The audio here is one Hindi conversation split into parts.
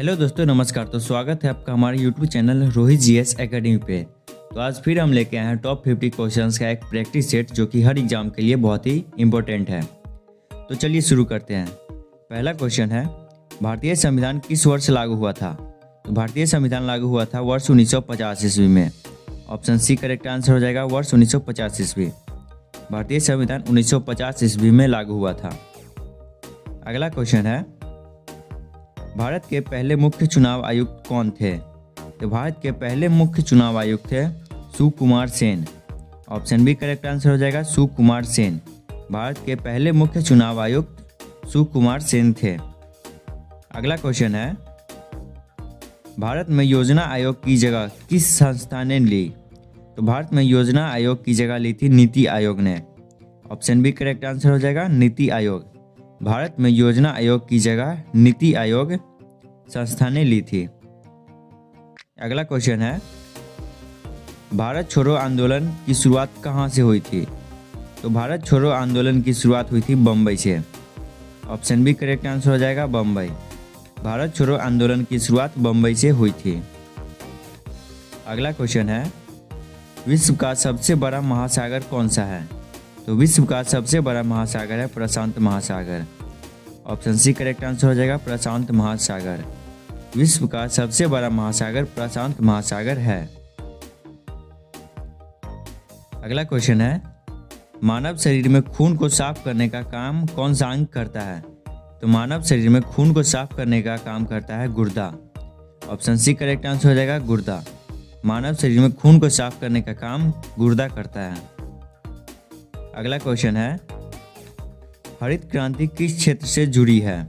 हेलो दोस्तों, नमस्कार। तो स्वागत है आपका हमारे YouTube channel Rohit GS academy पे। तो आज फिर हम लेके आए हैं टॉप 50 क्वेश्चंस का एक प्रैक्टिस सेट जो कि हर एग्जाम के लिए बहुत ही इम्पोर्टेंट है। तो चलिए शुरू करते हैं। पहला क्वेश्चन है, भारतीय संविधान किस वर्ष लागू हुआ था? तो भारतीय संविधान लागू हुआ था वर्ष 1950 ईस्वी में। ऑप्शन सी करेक्ट आंसर हो जाएगा, वर्ष 1950 ईस्वी। भारतीय संविधान 1950 ईस्वी में लागू हुआ था। अगला क्वेश्चन है, भारत के पहले मुख्य चुनाव आयुक्त कौन थे? तो भारत के पहले मुख्य चुनाव आयुक्त थे Sukumar Sen. Option B correct answer हो जाएगा, सुकुमार सेन। भारत के पहले मुख्य चुनाव आयुक्त सुकुमार सेन थे। अगला क्वेश्चन है, भारत में योजना आयोग की जगह किस संस्था ने ली? तो भारत में योजना आयोग की जगह ली थी नीति आयोग ने। ऑप्शन बी करेक्ट आंसर हो जाएगा, नीति आयोग। भारत में योजना आयोग की जगह नीति आयोग संस्था ने ली थी। अगला क्वेश्चन है, भारत छोड़ो आंदोलन की शुरुआत कहाँ से हुई थी? तो भारत छोड़ो आंदोलन की शुरुआत हुई थी बम्बई से। ऑप्शन बी करेक्ट आंसर हो जाएगा, बम्बई। भारत छोड़ो आंदोलन की शुरुआत बम्बई से हुई थी। अगला क्वेश्चन है, विश्व का सबसे बड़ा महासागर कौन सा है? तो विश्व का सबसे बड़ा महासागर है प्रशांत महासागर। ऑप्शन सी करेक्ट आंसर हो जाएगा, प्रशांत महासागर। विश्व का सबसे बड़ा महासागर प्रशांत महासागर है। अगला क्वेश्चन है, मानव शरीर में खून को साफ करने का काम कौन सा अंग करता है? तो मानव शरीर में खून को साफ करने का काम करता है गुर्दा। ऑप्शन सी करेक्ट आंसर हो जाएगा, गुर्दा। मानव शरीर में खून को साफ करने का काम गुर्दा करता है। अगला क्वेश्चन है, हरित क्रांति किस क्षेत्र से जुड़ी है?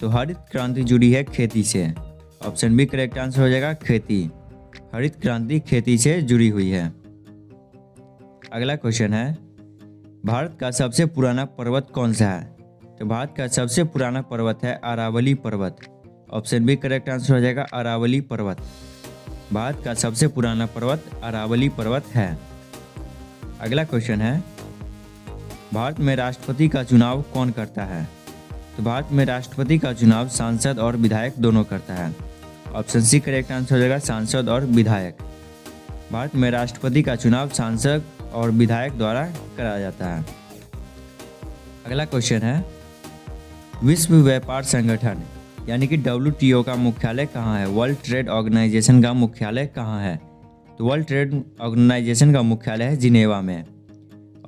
तो हरित क्रांति जुड़ी है खेती से। ऑप्शन बी करेक्ट आंसर हो जाएगा, खेती। हरित क्रांति खेती से जुड़ी हुई है। अगला क्वेश्चन है, भारत का सबसे पुराना पर्वत कौन सा है? तो भारत का सबसे पुराना पर्वत है अरावली पर्वत। ऑप्शन बी करेक्ट आंसर हो जाएगा, अरावली पर्वत। भारत का सबसे पुराना पर्वत अरावली पर्वत है। अगला क्वेश्चन है, भारत में राष्ट्रपति का चुनाव कौन करता है? तो भारत में राष्ट्रपति का चुनाव सांसद और विधायक दोनों करता है। ऑप्शन सी करेक्ट आंसर हो जाएगा, सांसद और विधायक। भारत में राष्ट्रपति का चुनाव सांसद और विधायक द्वारा कराया जाता है। अगला क्वेश्चन है, विश्व व्यापार संगठन यानी कि WTO का मुख्यालय कहाँ है? वर्ल्ड ट्रेड ऑर्गेनाइजेशन का मुख्यालय कहाँ है? तो वर्ल्ड ट्रेड ऑर्गेनाइजेशन का मुख्यालय है जिनेवा में।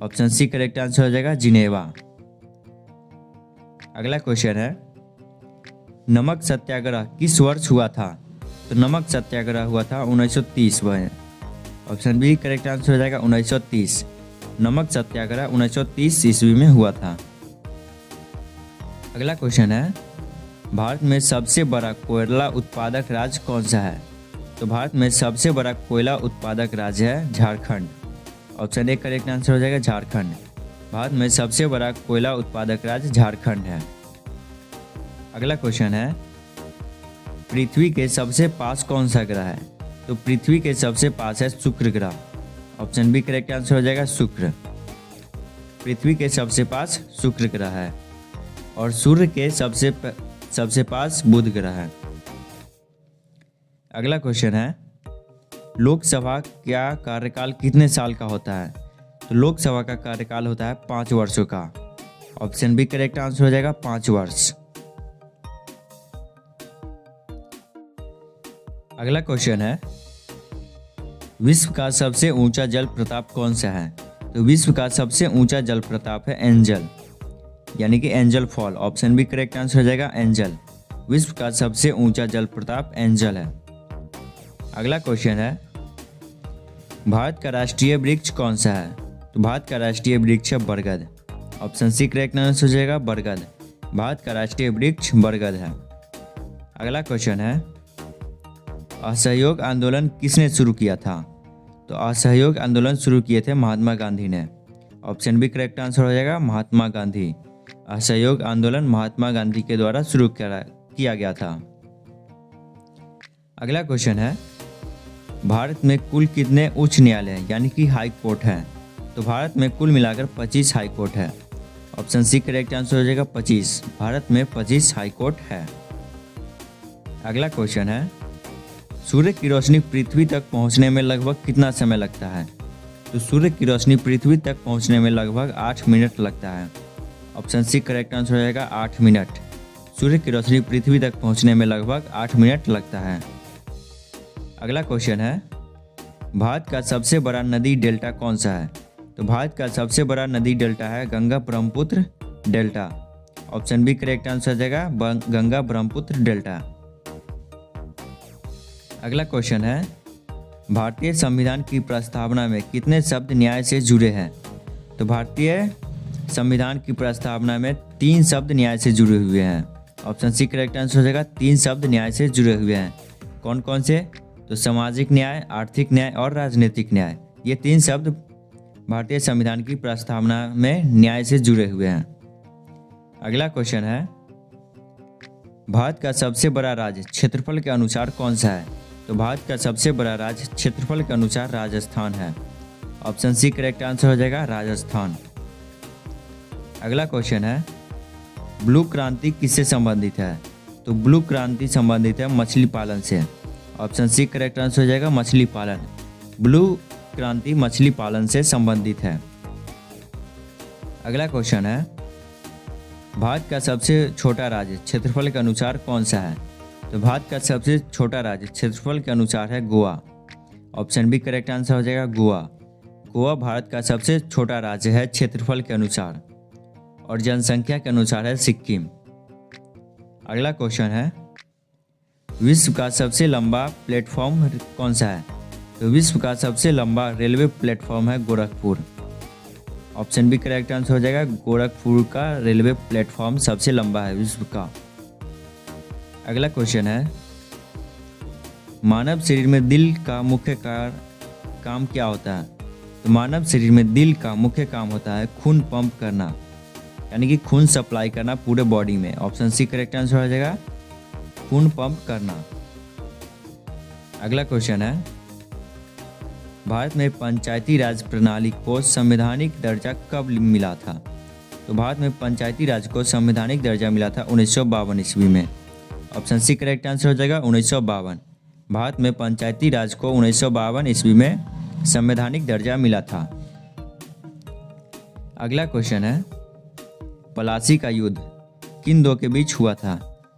ऑप्शन सी करेक्ट आंसर हो जाएगा, जिनेवा। अगला क्वेश्चन है, नमक सत्याग्रह किस वर्ष हुआ था? तो नमक सत्याग्रह हुआ था 1930 में। ऑप्शन बी करेक्ट आंसर हो जाएगा, 1930। नमक सत्याग्रह 1930 ईस्वी में हुआ था। अगला क्वेश्चन है, भारत में सबसे बड़ा कोयला उत्पादक राज्य कौन सा है? तो भारत में सबसे बड़ा कोयला उत्पादक राज्य है Jharkhand. Option A correct answer हो जाएगा, झारखंड। भारत में सबसे बड़ा कोयला उत्पादक राज्य झारखंड है। अगला क्वेश्चन है, पृथ्वी के सबसे पास कौन सा ग्रह है? तो पृथ्वी के सबसे पास है शुक्र ग्रह। ऑप्शन बी करेक्ट आंसर हो जाएगा, शुक्र। पृथ्वी के सबसे पास शुक्र ग्रह है और सूर्य के सबसे पास बुध ग्रह है। अगला क्वेश्चन है, लोकसभा का कार्यकाल कितने साल का होता है? तो लोकसभा का कार्यकाल होता है 5 वर्षों का। ऑप्शन बी करेक्ट आंसर हो जाएगा, 5 वर्ष। अगला क्वेश्चन है, विश्व का सबसे ऊंचा जल प्रपात कौन सा है? तो विश्व का सबसे ऊंचा जल प्रपात है एंजल यानी कि Angel falls. Option B correct answer हो जाएगा, एंजल। विश्व का सबसे ऊंचा जल प्रपात एंजल है। अगला क्वेश्चन है, भारत का राष्ट्रीय वृक्ष कौन सा है? तो भारत का राष्ट्रीय वृक्ष है बरगद। ऑप्शन सी करेक्ट आंसर हो जाएगा, बरगद। भारत का राष्ट्रीय वृक्ष बरगद है। अगला क्वेश्चन है, असहयोग आंदोलन किसने शुरू किया था? तो असहयोग आंदोलन शुरू किए थे महात्मा गांधी ने। ऑप्शन बी करेक्ट आंसर हो जाएगा, महात्मा गांधी। असहयोग आंदोलन महात्मा गांधी के द्वारा शुरू किया गया था। अगला क्वेश्चन है, भारत में कुल कितने उच्च न्यायालय यानी कि हाई कोर्ट हैं? तो भारत में कुल मिलाकर 25 हाई कोर्ट है। ऑप्शन सी करेक्ट आंसर हो जाएगा 25। भारत में 25 हाई कोर्ट है। अगला क्वेश्चन है, सूर्य की रोशनी पृथ्वी तक पहुंचने में लगभग कितना समय लगता है? तो सूर्य की रोशनी पृथ्वी तक पहुंचने में लगभग 8 मिनट लगता है। ऑप्शन सी करेक्ट आंसर हो जाएगा 8 मिनट। सूर्य की रोशनी पृथ्वी तक पहुंचने में लगभग 8 मिनट लगता है। अगला क्वेश्चन है, भारत का सबसे बड़ा नदी डेल्टा कौन सा है? तो भारत का सबसे बड़ा नदी डेल्टा है Ganga Brahmaputra delta. Option B correct answer हो जाएगा गंगा ब्रह्मपुत्र डेल्टा। अगला क्वेश्चन है, भारतीय संविधान की प्रस्तावना में कितने शब्द न्याय से जुड़े हैं? तो भारतीय संविधान की प्रस्तावना में 3 शब्द न्याय से जुड़े हुए हैं। ऑप्शन सी करेक्ट आंसर हो जाएगा 3 शब्द न्याय से जुड़े हुए हैं। कौन कौन से? तो सामाजिक न्याय, आर्थिक न्याय और राजनीतिक न्याय। ये 3 शब्द भारतीय संविधान की प्रस्तावना में न्याय से जुड़े हुए हैं। अगला क्वेश्चन है, भारत का सबसे बड़ा राज्य क्षेत्रफल के अनुसार कौन सा है? तो भारत का सबसे बड़ा राज्य क्षेत्रफल के अनुसार राजस्थान है। ऑप्शन सी करेक्ट आंसर हो जाएगा राजस्थान। अगला क्वेश्चन है, ब्लू क्रांति किससे संबंधित है? तो ब्लू क्रांति संबंधित है मछली पालन से। ऑप्शन सी करेक्ट आंसर हो जाएगा मछली पालन। ब्लू क्रांति मछली पालन से संबंधित है। अगला क्वेश्चन है, भारत का सबसे छोटा राज्य क्षेत्रफल के अनुसार कौन सा है? तो भारत का सबसे छोटा राज्य क्षेत्रफल के अनुसार है Goa. Option B correct answer हो जाएगा गोवा। गोवा भारत का सबसे छोटा राज्य है क्षेत्रफल के अनुसार और जनसंख्या के अनुसार है सिक्किम। अगला क्वेश्चन है, विश्व का सबसे लंबा प्लेटफॉर्म कौन सा है? तो विश्व का सबसे लंबा रेलवे प्लेटफॉर्म है Gorakhpur. Option B correct answer हो जाएगा गोरखपुर का रेलवे प्लेटफॉर्म सबसे लंबा है विश्व का। अगला क्वेश्चन है, मानव शरीर में दिल का मुख्य काम क्या होता है? तो मानव शरीर में दिल का मुख्य काम होता है खून पंप करना, यानी कि खून सप्लाई करना पूरे बॉडी में। ऑप्शन सी करेक्ट आंसर हो जाएगा खून पंप करना। अगला क्वेश्चन है, भारत में पंचायती राज प्रणाली को संवैधानिक दर्जा कब मिला था? तो भारत में पंचायती राज को संवैधानिक दर्जा मिला था 1952 ईस्वी में। ऑप्शन सी करेक्ट आंसर हो जाएगा 1952। भारत में पंचायती राज को 1952 ईस्वी में संवैधानिक दर्जा मिला था। अगला क्वेश्चन है, प्लासी का युद्ध किन दो के बीच हुआ था?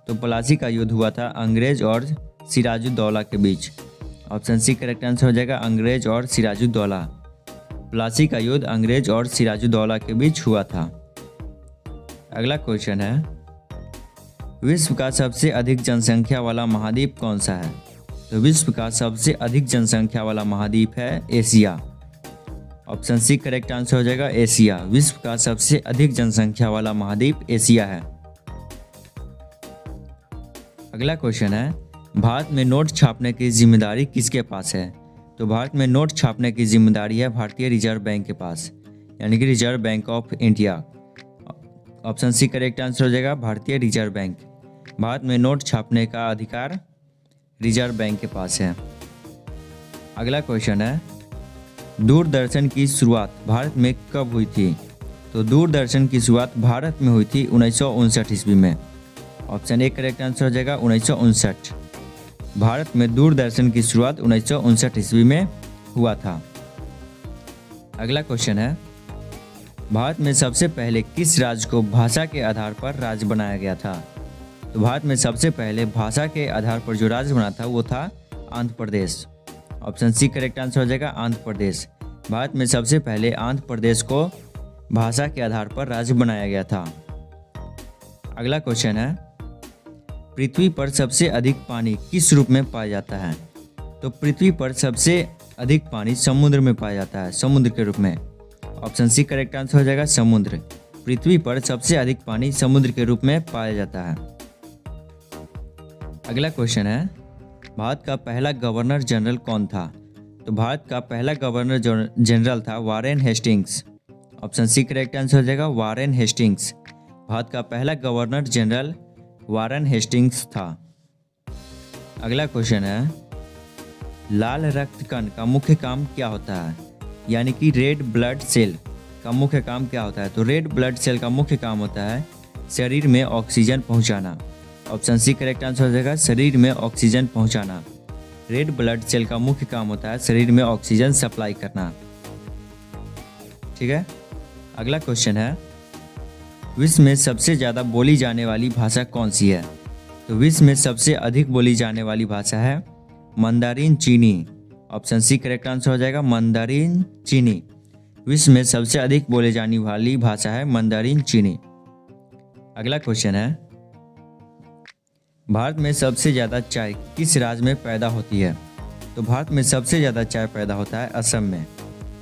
तो प्लासी का युद्ध हुआ था अंग्रेज और सिराजुद्दौला के बीच। ऑप्शन सी करेक्ट आंसर हो जाएगा अंग्रेज और सिराजुद्दौला। प्लासी का युद्ध अंग्रेज और सिराजुद्दौला के बीच हुआ था। अगला क्वेश्चन है, विश्व का सबसे अधिक जनसंख्या वाला महाद्वीप कौन सा है? तो विश्व का सबसे अधिक जनसंख्या वाला महाद्वीप है Asia. Option C correct answer हो जाएगा एशिया। विश्व का सबसे अधिक जनसंख्या वाला महाद्वीप एशिया है। अगला क्वेश्चन है, भारत में नोट छापने की जिम्मेदारी किसके पास है? तो भारत में नोट छापने की जिम्मेदारी है भारतीय रिजर्व बैंक के पास, यानी कि reserve bank of India. Option C correct answer हो जाएगा भारतीय रिजर्व बैंक। भारत में नोट छापने का अधिकार रिजर्व बैंक के पास है। अगला क्वेश्चन है, दूरदर्शन की शुरुआत भारत में कब हुई थी? तो दूरदर्शन की शुरुआत भारत में हुई थी 1959 ईस्वी में। ऑप्शन ए करेक्ट आंसर हो जाएगा 1959। भारत में दूरदर्शन की शुरुआत 1959 ईस्वी में हुआ था। अगला क्वेश्चन है, भारत में सबसे पहले किस राज्य को भाषा के आधार पर राज्य बनाया गया था? तो भारत में सबसे पहले भाषा के आधार पर जो राज्य बना था वो था Andhra Pradesh. Option C correct answer हो जाएगा आंध्र प्रदेश। भारत में सबसे पहले आंध्र प्रदेश को भाषा के आधार पर राज्य बनाया गया था। अगला क्वेश्चन है, पृथ्वी पर सबसे अधिक पानी किस रूप में पाया जाता है? तो पृथ्वी पर सबसे अधिक पानी समुद्र में पाया जाता है, समुद्र के रूप में। ऑप्शन सी करेक्ट आंसर हो जाएगा समुद्र। पृथ्वी पर सबसे अधिक पानी समुद्र के रूप में पाया जाता है। अगला क्वेश्चन है, भारत का पहला गवर्नर जनरल कौन था? तो भारत का पहला गवर्नर जनरल था Warren Hastings. Option C correct answer हो जाएगा वारेन हेस्टिंग्स। भारत का पहला गवर्नर जनरल वारेन हेस्टिंग्स था। अगला क्वेश्चन है, लाल रक्त कण का मुख्य काम क्या होता है? यानी कि रेड ब्लड सेल का मुख्य काम क्या होता है? तो रेड ब्लड सेल का मुख्य काम होता है शरीर में ऑक्सीजन पहुंचाना ऑप्शन सी करेक्ट आंसर हो जाएगा शरीर में ऑक्सीजन पहुंचाना। रेड ब्लड सेल का मुख्य काम होता है शरीर में ऑक्सीजन सप्लाई करना। ठीक है, अगला क्वेश्चन है विश्व में सबसे ज़्यादा बोली जाने वाली भाषा कौन सी है? तो विश्व में सबसे अधिक बोली जाने वाली भाषा है मंदारिन चीनी। ऑप्शन सी करेक्ट आंसर हो जाएगा मंदारिन चीनी। विश्व में सबसे अधिक बोले जाने वाली भाषा है मंदारिन चीनी। अगला क्वेश्चन है भारत में सबसे ज़्यादा चाय किस राज्य में पैदा होती है? तो भारत में सबसे ज़्यादा चाय पैदा होता है असम में।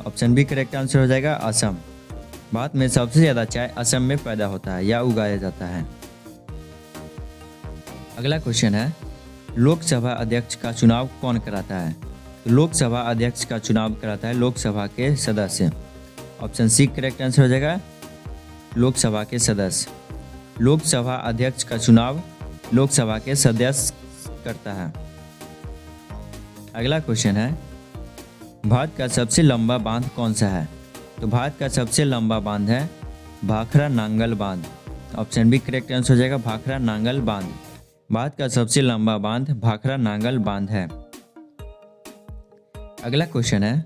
ऑप्शन बी करेक्ट आंसर हो जाएगा असम। भारत में सबसे ज़्यादा चाय असम में पैदा होता है या उगाया जाता है। अगला क्वेश्चन है लोकसभा अध्यक्ष का चुनाव कौन कराता है? तो लोकसभा अध्यक्ष का चुनाव कराता है लोकसभा के सदस्य। ऑप्शन सी करेक्ट आंसर हो जाएगा लोकसभा के सदस्य। लोकसभा अध्यक्ष का चुनाव लोकसभा के सदस्य करता है। अगला क्वेश्चन है भारत का सबसे लंबा बांध कौन सा है? तो भारत का सबसे लंबा बांध है भाखरा नांगल बांध। ऑप्शन बी करेक्ट आंसर हो जाएगा भाखरा नांगल बांध। भारत का सबसे लंबा बांध भाखरा नांगल बांध है। अगला क्वेश्चन है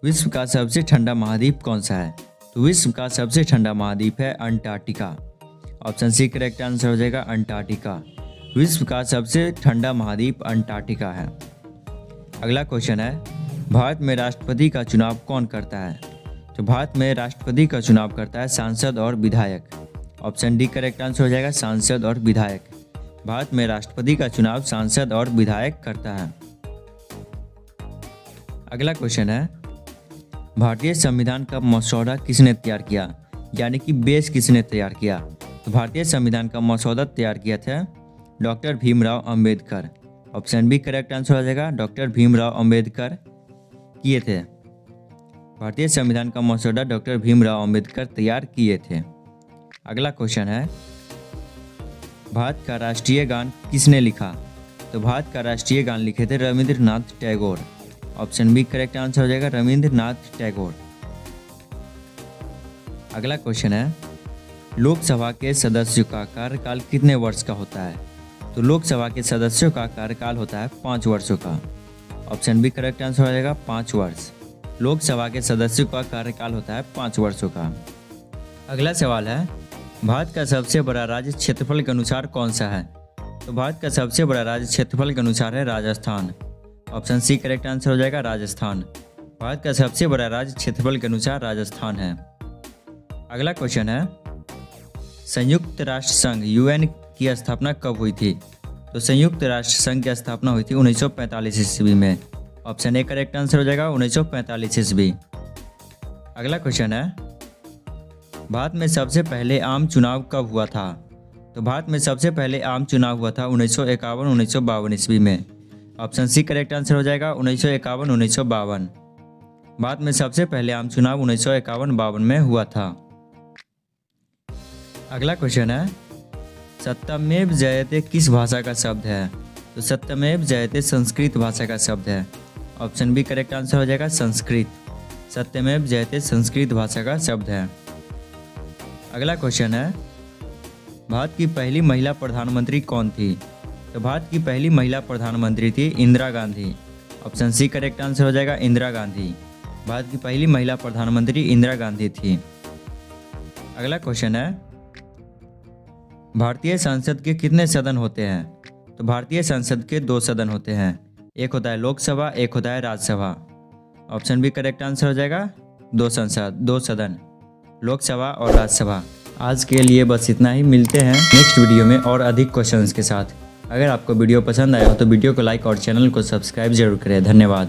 विश्व का सबसे ठंडा महाद्वीप कौन सा है? तो विश्व का सबसे ठंडा महाद्वीप है Antarctica. Option C correct answer हो जाएगा अंटार्कटिका। विश्व का सबसे ठंडा महाद्वीप अंटार्कटिका है। अगला क्वेश्चन है भारत में राष्ट्रपति का चुनाव कौन करता है? तो भारत में राष्ट्रपति का चुनाव करता है सांसद और विधायक। ऑप्शन डी करेक्ट आंसर हो जाएगा सांसद और विधायक। भारत में राष्ट्रपति का चुनाव सांसद और विधायक करता है। अगला क्वेश्चन है भारतीय संविधान का मसौदा किसने तैयार किया? यानी कि बेस किसने तैयार किया? तो भारतीय संविधान का मसौदा तैयार किया था doctor Bhimrao Ambedkar. Option B correct answer हो जाएगा डॉक्टर भीमराव अंबेडकर किए थे। भारतीय संविधान का मसौदा डॉक्टर भीमराव अंबेडकर तैयार किए थे। अगला क्वेश्चन है भारत का राष्ट्रीय गान किसने लिखा? तो भारत का राष्ट्रीय गान लिखे थे Rabindranath Tagore. Option B correct answer हो जाएगा रविंद्रनाथ टैगोर। अगला क्वेश्चन है लोकसभा के सदस्यों का कार्यकाल कितने वर्ष का होता है? तो लोकसभा के सदस्यों का कार्यकाल होता है 5 वर्षों का। ऑप्शन बी करेक्ट आंसर हो जाएगा 5 वर्ष। लोकसभा के सदस्यों का कार्यकाल होता है 5 वर्षों का। अगला सवाल है भारत का सबसे बड़ा राज्य क्षेत्रफल के अनुसार कौन सा है? तो भारत का सबसे बड़ा राज्य क्षेत्रफल के अनुसार है Rajasthan. Option C correct answer हो जाएगा राजस्थान। भारत का सबसे बड़ा राज्य क्षेत्रफल के अनुसार राजस्थान है। अगला क्वेश्चन है संयुक्त राष्ट्र संघ यूएन की स्थापना कब हुई थी? तो संयुक्त राष्ट्र संघ की स्थापना हुई थी 1945 ईस्वी में। ऑप्शन ए करेक्ट आंसर हो जाएगा 1945 ईस्वी। अगला क्वेश्चन है भारत में सबसे पहले आम चुनाव कब हुआ था? तो भारत में सबसे पहले आम चुनाव हुआ था 1951-1952 ईस्वी में। ऑप्शन सी करेक्ट आंसर हो जाएगा 1951-1952। भारत में सबसे पहले आम चुनाव 1951-52 में हुआ था। अगला क्वेश्चन है सत्यमेव जयते किस भाषा का शब्द है? तो सत्यमेव जयते संस्कृत भाषा का शब्द है। ऑप्शन बी करेक्ट आंसर हो जाएगा संस्कृत। सत्यमेव जयते संस्कृत भाषा का शब्द है। अगला क्वेश्चन है भारत की पहली महिला प्रधानमंत्री कौन थी? तो भारत की पहली महिला प्रधानमंत्री थी Indira Gandhi. Option C correct answer हो जाएगा इंदिरा गांधी। भारत की पहली महिला प्रधानमंत्री इंदिरा गांधी थी। अगला क्वेश्चन है भारतीय संसद के कितने सदन होते हैं? तो भारतीय संसद के 2 सदन होते हैं। एक होता है लोकसभा, एक होता है Rajya Sabha. Option B correct answer हो जाएगा 2 सदन, लोकसभा और राज्यसभा। आज के लिए बस इतना ही। मिलते हैं नेक्स्ट वीडियो में और अधिक क्वेश्चंस के साथ। अगर आपको वीडियो पसंद आया हो तो वीडियो को लाइक और चैनल को सब्सक्राइब जरूर करें। धन्यवाद।